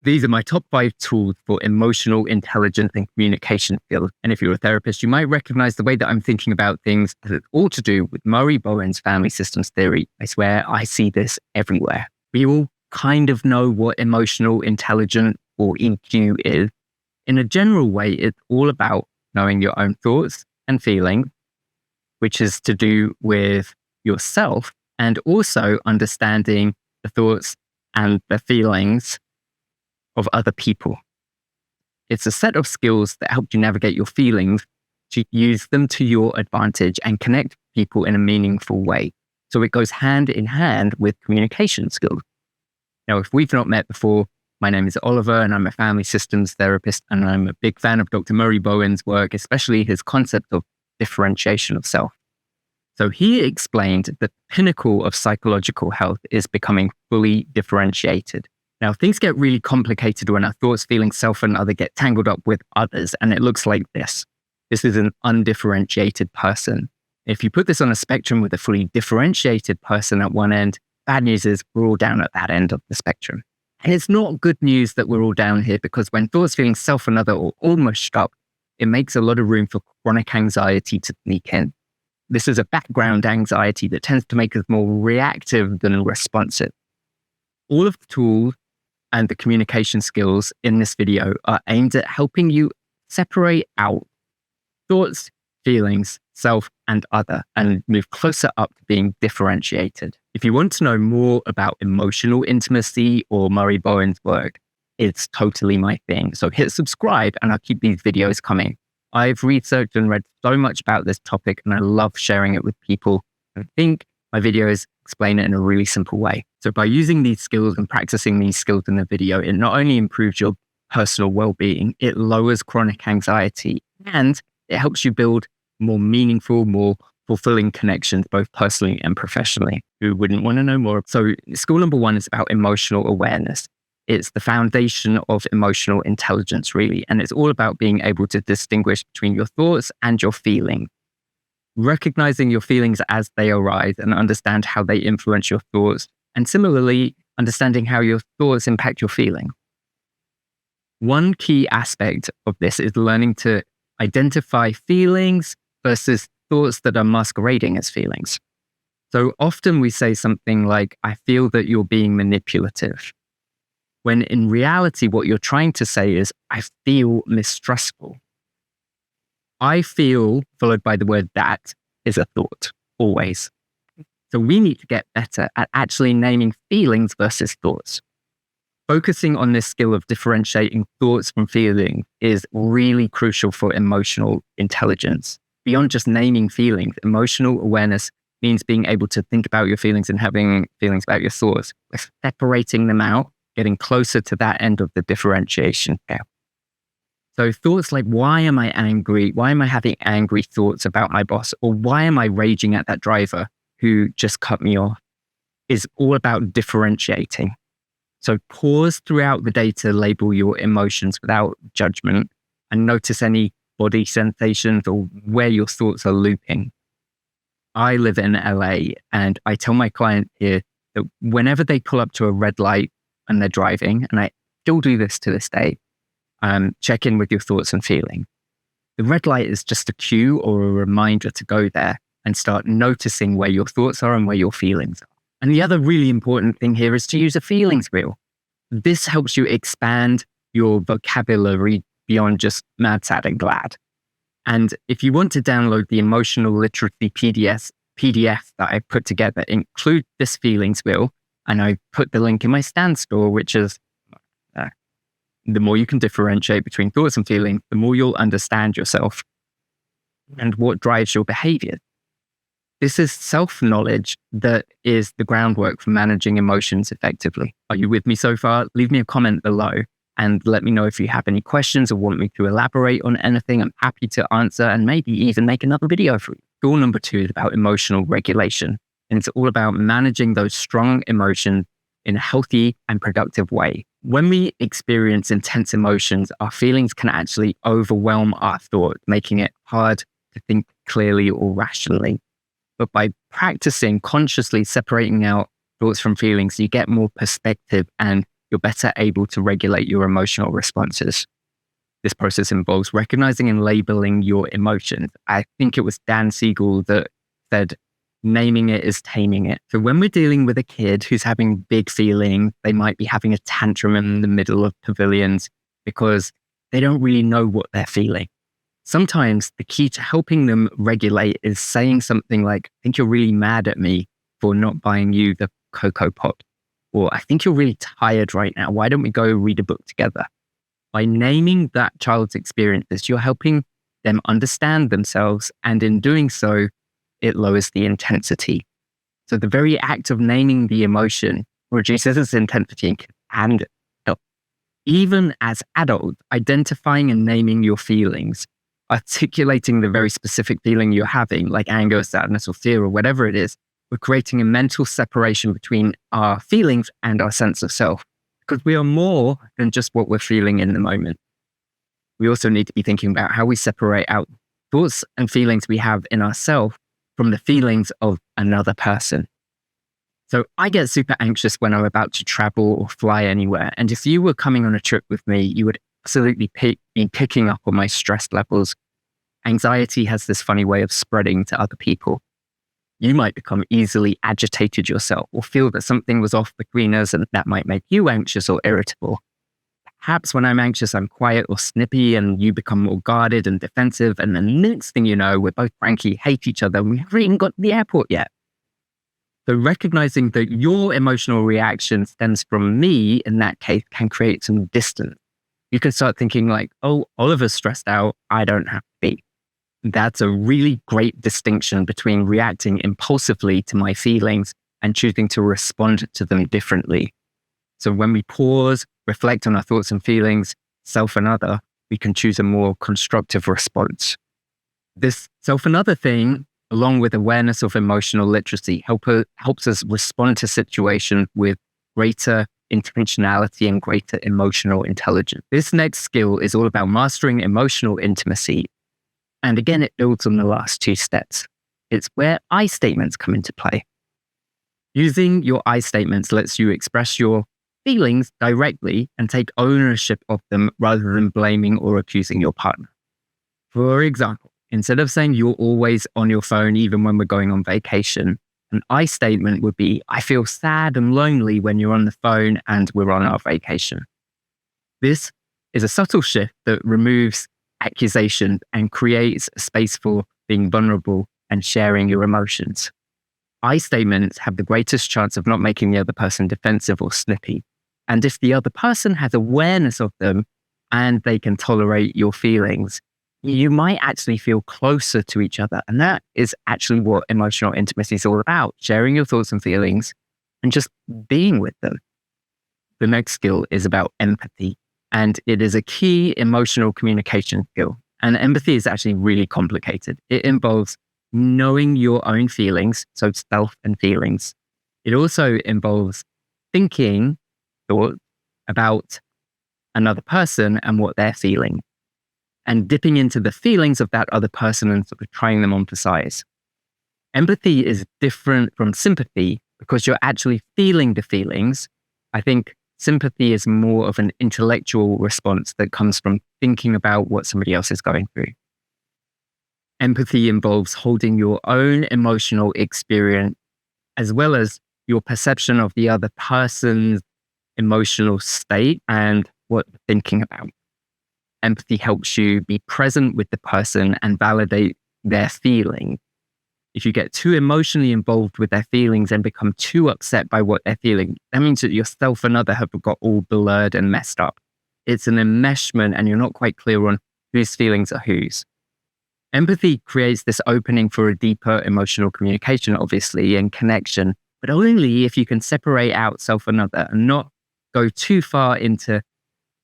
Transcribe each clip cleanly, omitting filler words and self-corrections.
These are my top 5 tools for emotional intelligence and communication skills. And if you're a therapist, you might recognize the way that I'm thinking about things as it's all to do with Murray Bowen's family systems theory. I swear I see this everywhere. We all kind of know what emotional intelligence or EQ is. In a general way, it's all about knowing your own thoughts and feelings, which is to do with yourself, and also understanding the thoughts and the feelings of other people. It's a set of skills that help you navigate your feelings, to use them to your advantage and connect people in a meaningful way. So it goes hand in hand with communication skills. Now, if we've not met before, my name is Oliver and I'm a family systems therapist, and I'm a big fan of Dr. Murray Bowen's work, especially his concept of differentiation of self. So he explained that the pinnacle of psychological health is becoming fully differentiated. Now, things get really complicated when our thoughts, feelings, self, and other get tangled up with others, and it looks like this. This is an undifferentiated person. If you put this on a spectrum with a fully differentiated person at one end, bad news is we're all down at that end of the spectrum. And it's not good news that we're all down here, because when thoughts, feelings, self, and other are all mushed up, it makes a lot of room for chronic anxiety to sneak in. This is a background anxiety that tends to make us more reactive than responsive. All of the tools and the communication skills in this video are aimed at helping you separate out thoughts, feelings, self, and other, and move closer up to being differentiated. If you want to know more about emotional intimacy or Murray Bowen's work, it's totally my thing. So hit subscribe and I'll keep these videos coming. I've researched and read so much about this topic, and I love sharing it with people. I think my videos explain it in a really simple way. So by using these skills and practicing these skills in the video, it not only improves your personal well-being, it lowers chronic anxiety, and it helps you build more meaningful, more fulfilling connections, both personally and professionally. Who wouldn't want to know more? So skill number 1 is about emotional awareness. It's the foundation of emotional intelligence, really. And it's all about being able to distinguish between your thoughts and your feelings. Recognizing your feelings as they arise and understand how they influence your thoughts. And similarly, understanding how your thoughts impact your feeling. One key aspect of this is learning to identify feelings versus thoughts that are masquerading as feelings. So often we say something like, I feel that you're being manipulative, when in reality, what you're trying to say is, I feel mistrustful. I feel, followed by the word that, is a thought, always. So we need to get better at actually naming feelings versus thoughts. Focusing on this skill of differentiating thoughts from feelings is really crucial for emotional intelligence. Beyond just naming feelings, emotional awareness means being able to think about your feelings and having feelings about your thoughts, separating them out, getting closer to that end of the differentiation scale. So thoughts like, why am I angry? Why am I having angry thoughts about my boss? Or why am I raging at that driver who just cut me off? Is all about differentiating. So pause throughout the day to label your emotions without judgment, and notice any body sensations or where your thoughts are looping. I live in LA, and I tell my clients here that whenever they pull up to a red light and they're driving, and I still do this to this day, check in with your thoughts and feelings. The red light is just a cue or a reminder to go there and start noticing where your thoughts are and where your feelings are. And the other really important thing here is to use a feelings wheel. This helps you expand your vocabulary beyond just mad, sad, and glad. And if you want to download the emotional literacy PDF that I put together, include this feelings wheel, and I put the link in my Stand store, which is the more you can differentiate between thoughts and feelings, the more you'll understand yourself and what drives your behavior. This is self-knowledge that is the groundwork for managing emotions effectively. Are you with me so far? Leave me a comment below and let me know if you have any questions or want me to elaborate on anything. I'm happy to answer and maybe even make another video for you. Goal number 2 is about emotional regulation. And it's all about managing those strong emotions in a healthy and productive way. When we experience intense emotions, our feelings can actually overwhelm our thoughts, making it hard to think clearly or rationally. But by practicing consciously separating out thoughts from feelings, you get more perspective and you're better able to regulate your emotional responses. This process involves recognizing and labeling your emotions. I think it was Dan Siegel that said, naming it is taming it. So when we're dealing with a kid who's having big feelings, they might be having a tantrum in the middle of pavilions because they don't really know what they're feeling. Sometimes the key to helping them regulate is saying something like, I think you're really mad at me for not buying you the Cocoa Pop. Or I think you're really tired right now. Why don't we go read a book together? By naming that child's experiences, you're helping them understand themselves. And in doing so, it lowers the intensity. So the very act of naming the emotion reduces its intensity and help. Even as adults, identifying and naming your feelings, articulating the very specific feeling you're having, like anger, sadness, or fear, or whatever it is, we're creating a mental separation between our feelings and our sense of self, because we are more than just what we're feeling in the moment. We also need to be thinking about how we separate out thoughts and feelings we have in ourselves from the feelings of another person. So I get super anxious when I'm about to travel or fly anywhere. And if you were coming on a trip with me, you would absolutely be picking up on my stress levels. Anxiety has this funny way of spreading to other people. You might become easily agitated yourself or feel that something was off between us, and that might make you anxious or irritable. Perhaps when I'm anxious, I'm quiet or snippy, and you become more guarded and defensive. And the next thing you know, we're both frankly hate each other. We haven't even got to the airport yet. So recognizing that your emotional reaction stems from me in that case can create some distance. You can start thinking like, oh, Oliver's stressed out. I don't have to be. That's a really great distinction between reacting impulsively to my feelings and choosing to respond to them differently. So when we pause, reflect on our thoughts and feelings, self and other, we can choose a more constructive response. This self and other thing, along with awareness of emotional literacy, helps us respond to situations with greater intentionality and greater emotional intelligence. This next skill is all about mastering emotional intimacy. And again, it builds on the last two steps. It's where I statements come into play. Using your I statements lets you express your feelings directly and take ownership of them rather than blaming or accusing your partner. For example, instead of saying you're always on your phone even when we're going on vacation, an I statement would be, I feel sad and lonely when you're on the phone and we're on our vacation. This is a subtle shift that removes accusation and creates a space for being vulnerable and sharing your emotions. I statements have the greatest chance of not making the other person defensive or snippy. And if the other person has awareness of them and they can tolerate your feelings, you might actually feel closer to each other. And that is actually what emotional intimacy is all about, sharing your thoughts and feelings and just being with them. The next skill is about empathy. And it is a key emotional communication skill. And empathy is actually really complicated. It involves knowing your own feelings, so self and feelings. It also involves thinking thoughts about another person and what they're feeling, and dipping into the feelings of that other person and sort of trying them on for size. Empathy is different from sympathy because you're actually feeling the feelings. I think sympathy is more of an intellectual response that comes from thinking about what somebody else is going through. Empathy involves holding your own emotional experience as well as your perception of the other person's emotional state and what they're thinking about. Empathy helps you be present with the person and validate their feelings. If you get too emotionally involved with their feelings and become too upset by what they're feeling, that means that yourself and other have got all blurred and messed up. It's an enmeshment and you're not quite clear on whose feelings are whose. Empathy creates this opening for a deeper emotional communication, obviously, and connection, but only if you can separate out self and other and not go too far into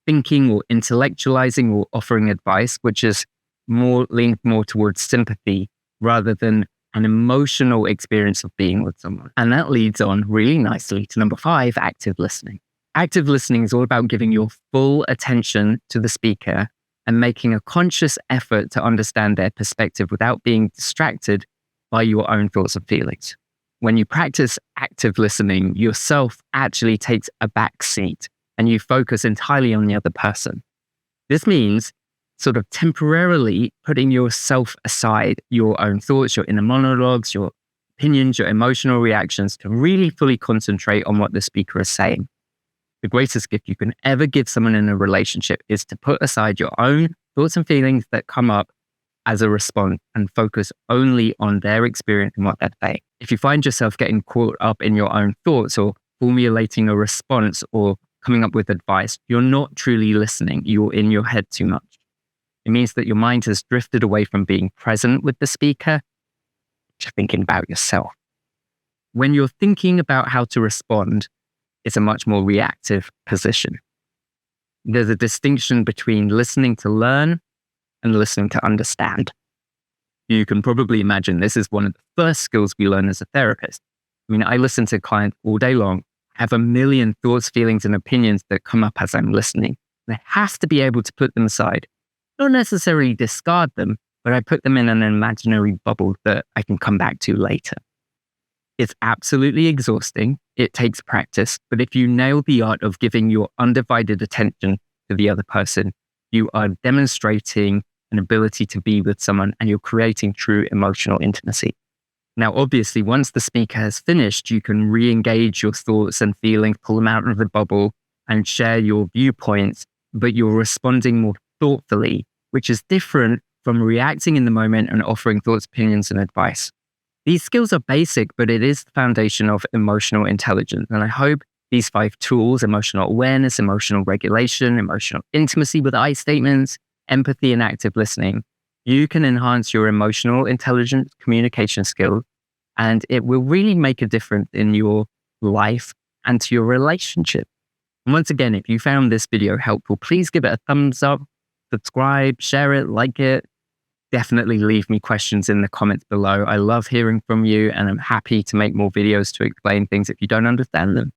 thinking or intellectualizing or offering advice, which is leaned more towards sympathy rather than an emotional experience of being with someone. And that leads on really nicely to number 5, active listening. Active listening is all about giving your full attention to the speaker and making a conscious effort to understand their perspective without being distracted by your own thoughts and feelings. When you practice active listening, yourself actually takes a back seat. and you focus entirely on the other person. This means sort of temporarily putting yourself aside, your own thoughts, your inner monologues, your opinions, your emotional reactions, to really fully concentrate on what the speaker is saying. The greatest gift you can ever give someone in a relationship is to put aside your own thoughts and feelings that come up as a response and focus only on their experience and what they're saying. If you find yourself getting caught up in your own thoughts or formulating a response or coming up with advice, you're not truly listening. You're in your head too much. It means that your mind has drifted away from being present with the speaker to thinking about yourself. When you're thinking about how to respond, it's a much more reactive position. There's a distinction between listening to learn and listening to understand. You can probably imagine this is one of the first skills we learn as a therapist. I mean, I listen to clients all day long, have a million thoughts, feelings, and opinions that come up as I'm listening. I have to be able to put them aside. Not necessarily discard them, but I put them in an imaginary bubble that I can come back to later. It's absolutely exhausting. It takes practice. But if you nail the art of giving your undivided attention to the other person, you are demonstrating an ability to be with someone and you're creating true emotional intimacy. Now, obviously, once the speaker has finished, you can re-engage your thoughts and feelings, pull them out of the bubble and share your viewpoints, but you're responding more thoughtfully, which is different from reacting in the moment and offering thoughts, opinions, and advice. These skills are basic, but it is the foundation of emotional intelligence. And I hope these 5 tools, emotional awareness, emotional regulation, emotional intimacy with I statements, empathy, and active listening, you can enhance your emotional intelligence communication skills, and it will really make a difference in your life and to your relationship. And once again, if you found this video helpful, please give it a thumbs up, subscribe, share it, like it. Definitely leave me questions in the comments below. I love hearing from you, and I'm happy to make more videos to explain things if you don't understand them.